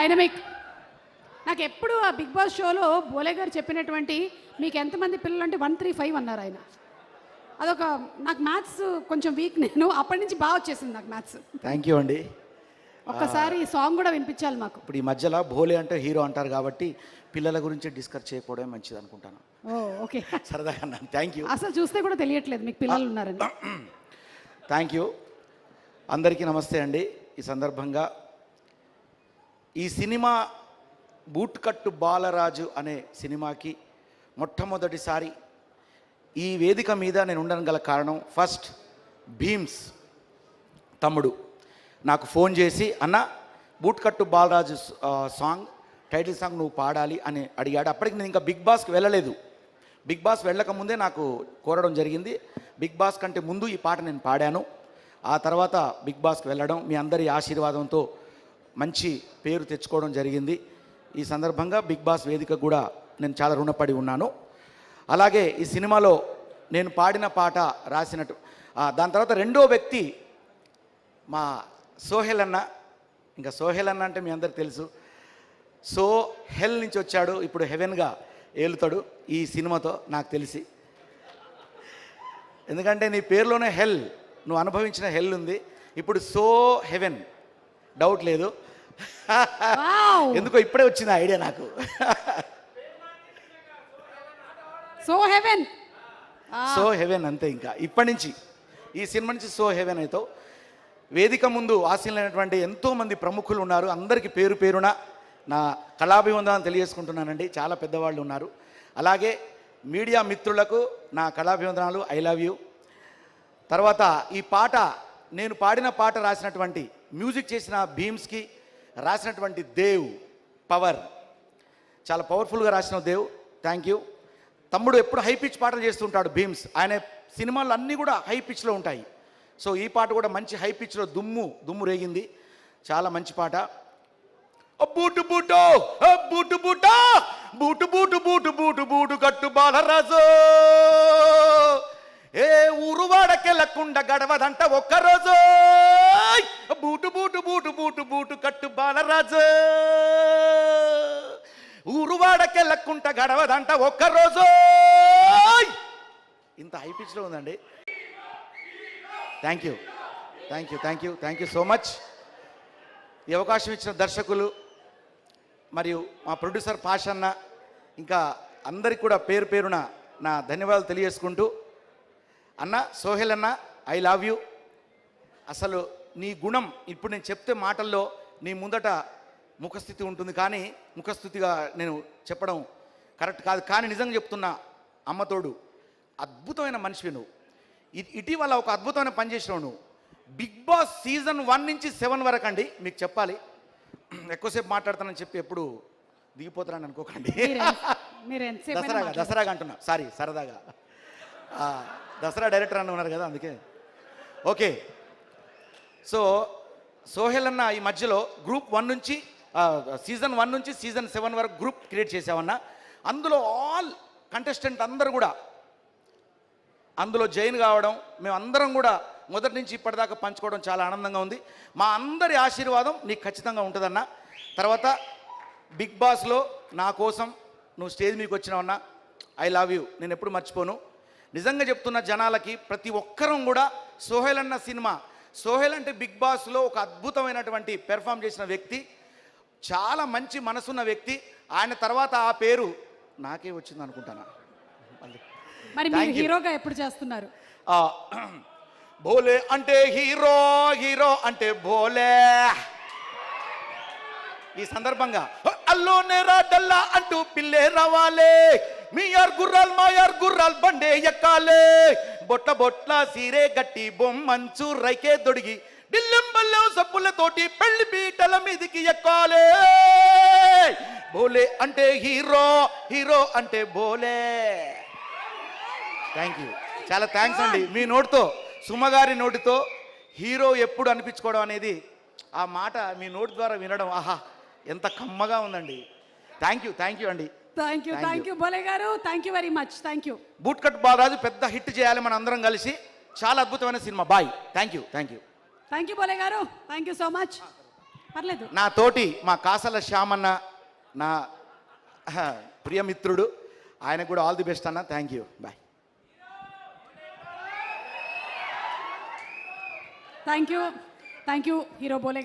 Dynamic. నాకు ఎప్పుడు ఆ బిగ్ బాస్ షోలో బోలే గారు చెప్పినటువంటి మీకు ఎంతమంది పిల్లలు అంటే 135 అన్నారు ఆయన. అదొక నాకు మ్యాథ్స్ కొంచెం వీక్, నేను అప్పటి నుంచి బాగా వచ్చేసింది నాకు మ్యాథ్స్. థ్యాంక్ యూ అండి. ఒక్కసారి ఈ సాంగ్ కూడా వినిపించాలి మాకు. ఇప్పుడు ఈ మధ్యలో భోలే అంటే హీరో అంటారు కాబట్టి పిల్లల గురించి డిస్కస్ చేయకపోవడం మంచిది అనుకుంటాను. ఓ ఓకే, సరదాగా అన్నాను. Thank you. అసలు చూస్తే కూడా తెలియట్లేదు మీకు పిల్లలు ఉన్నారని. Thank you. అందరికీ నమస్తే అండి. ఈ సందర్భంగా ఈ సినిమా బూట్కట్టు బాలరాజు అనే సినిమాకి మొట్టమొదటిసారి ఈ వేదిక మీద నేను ఉండడం గల కారణం, ఫస్ట్ భీమ్స్ తమ్ముడు నాకు ఫోన్ చేసి, అన్న బూట్కట్టు బాలరాజు సాంగ్ టైటిల్ సాంగ్ నువ్వు పాడాలి అని అడిగాడు. అప్పటికి నేను ఇంకా బిగ్ బాస్కి వెళ్ళలేదు. బిగ్ బాస్ వెళ్ళకముందే నాకు కోరడం జరిగింది. బిగ్ బాస్ కంటే ముందు ఈ పాట నేను పాడాను. ఆ తర్వాత బిగ్ బాస్కి వెళ్ళడం, మీ అందరి ఆశీర్వాదంతో మంచి పేరు తెచ్చుకోవడం జరిగింది. ఈ సందర్భంగా బిగ్ బాస్ వేదిక కూడా నేను చాలా రుణపడి ఉన్నాను. అలాగే ఈ సినిమాలో నేను పాడిన పాట రాసినట్టు, దాని తర్వాత రెండో వ్యక్తి మా సోహెల్ అన్న. ఇంకా సోహెల్ అన్న అంటే మీ అందరికి తెలుసు, సో హెల్ నుంచి వచ్చాడు, ఇప్పుడు హెవెన్గా ఏలుతాడు ఈ సినిమాతో నాకు తెలిసి. ఎందుకంటే నీ పేరులోనే హెల్, నువ్వు అనుభవించిన హెల్ ఉంది. ఇప్పుడు సో హెవెన్, డౌట్ లేదు. ఎందుకో ఇప్పుడే వచ్చింది ఐడియా నాకు. సో హెవెన్, సో హెవెన్ అంతే. ఇంకా ఇప్పటి నుంచి ఈ సినిమా నుంచి సో హెవెన్ అవుతావు. వేదిక ముందు ఆశీనులైనటువంటి ఎంతోమంది ప్రముఖులు ఉన్నారు. అందరికీ పేరు పేరున నా కళాభివందనాలు తెలియజేసుకుంటున్నానండి. చాలా పెద్దవాళ్ళు ఉన్నారు. అలాగే మీడియా మిత్రులకు నా కళాభివందనాలు, ఐ లవ్ యూ. తర్వాత ఈ పాట నేను పాడిన పాట రాసినటువంటి, మ్యూజిక్ చేసిన భీమ్స్కి రాసినటువంటి దేవ్ పవర్, చాలా పవర్ఫుల్గా రాసిన దేవ్, థ్యాంక్ యూ. తమ్ముడు ఎప్పుడు హై పిచ్ పాటలు చేస్తుంటాడు భీమ్స్. ఆయన సినిమాలు అన్నీ కూడా హై పిచ్లో ఉంటాయి. సో ఈ పాట కూడా మంచి హై పిచ్లో దుమ్ము రేగింది. చాలా మంచి పాట. బూటు బూటు బూటు బూటా boot boot boot boot boot కట్టు బాలరాజు, ఏ ఊరు వాడకెళ్ళకుండా గడవదంట ఒక్కరోజు, boot boot boot boot boot కట్టు బాలరాజు, ఊరు వాడకెళ్ళకుండా గడవదంట ఒక్కరోజు. ఇంత హై పిచ్లో ఉందండి. Thank you, thank you, thank you, thank you so much. ఈ అవకాశం ఇచ్చిన దర్శకులు మరియు మా ప్రొడ్యూసర్ పాషన్న, ఇంకా అందరికి కూడా పేరు పేరున నా ధన్యవాదాలు తెలియజేసుకుంటూ, అన్న సోహెల్ అన్న ఐ లవ్ యూ. అసలు నీ గుణం ఇప్పుడు నేను చెప్తే మాటల్లో నీ ముందట ముఖస్థితి ఉంటుంది, కానీ ముఖస్థితిగా నేను చెప్పడం కరెక్ట్ కాదు. కానీ నిజంగా చెప్తున్నా, అమ్మతోడు అద్భుతమైన మనిషివి నువ్వు. ఇటీవల ఒక అద్భుతమైన పని చేసినావు నువ్వు. బిగ్ బాస్ సీజన్ 1 నుంచి 7 వరకు అండి. మీకు చెప్పాలి, ఎక్కువసేపు మాట్లాడతానని చెప్పి ఎప్పుడు దిగిపోతానని అనుకోకండి. దసరాగా అంటున్నా, సారీ, సరదాగా. దసరా డైరెక్టర్ అని ఉన్నారు కదా, అందుకే. ఓకే, సో సోహెల్ అన్న ఈ మధ్యలో గ్రూప్ 1 నుంచి సీజన్ 1 నుంచి సీజన్ 7 వరకు గ్రూప్ క్రియేట్ చేసామన్నా. అందులో ఆల్ కంటెస్టెంట్ అందరూ కూడా అందులో జాయిన్ కావడం, మేము అందరం కూడా మొదటి నుంచి ఇప్పటిదాకా పంచుకోవడం చాలా ఆనందంగా ఉంది. మా అందరి ఆశీర్వాదం నీకు ఖచ్చితంగా ఉంటుందన్న. తర్వాత బిగ్ బాస్లో నా కోసం నువ్వు స్టేజ్ మీకు వచ్చినావన్నా, ఐ లవ్ యూ. నేను ఎప్పుడు మర్చిపోను. నిజంగా చెప్తున్న జనాలకి, ప్రతి ఒక్కరం కూడా సోహెల్ అన్న సినిమా, సోహెల్ అంటే బిగ్ బాస్లో ఒక అద్భుతమైనటువంటి పెర్ఫామ్ చేసిన వ్యక్తి, చాలా మంచి మనసున్న వ్యక్తి. ఆయన తర్వాత ఆ పేరు నాకే వచ్చింది అనుకుంటానా. మరి మీరు హీరోగా ఎప్పుడు చేస్తున్నారు? భోలే అంటే హీరో, హీరో అంటే భోలే. ఈ సందర్భంగా అల్లోనే రాడల్లా అంటూ పిల్లే రావాలే, మీ యార్ గుర్రాల్ మా యార్ గుర్రాల్ బండే ఎక్కాలే, బొట్ల బొట్ల సీరే గట్టి బొమ్మంచు రైకే దొడిగి డిల్లెంబల్లెం సప్పులతోటి పెళ్లి పీటల మీదికి ఎక్కాలే. భోలే అంటే హీరో, హీరో అంటే భోలే. థ్యాంక్ యూ, చాలా థ్యాంక్స్ అండి. మీ నోటితో, సుమగారి నోటితో హీరో ఎప్పుడు అనిపించుకోవడం అనేది, ఆ మాట మీ నోటి ద్వారా వినడం, ఆహా ఎంత కమ్మగా ఉందండి. థ్యాంక్ యూ, థ్యాంక్ యూ అండి. Thank you, thank you Bole గారు, thank you very much. Thank you. Bootcut Balaraju పెద్ద హిట్ చేయాలి మన అందరం కలిసి. చాలా అద్భుతమైన సినిమా. Bye. Thank you, thank you, thank you Bole గారు, థ్యాంక్ యూ సో మచ్. పర్లేదు. నా తోటి మా కాసల శ్యామన్న నా ప్రియమిత్రుడు, ఆయనకు కూడా ఆల్ ది బెస్ట్ అన్న. Thank you, boy. Thank you hero Bole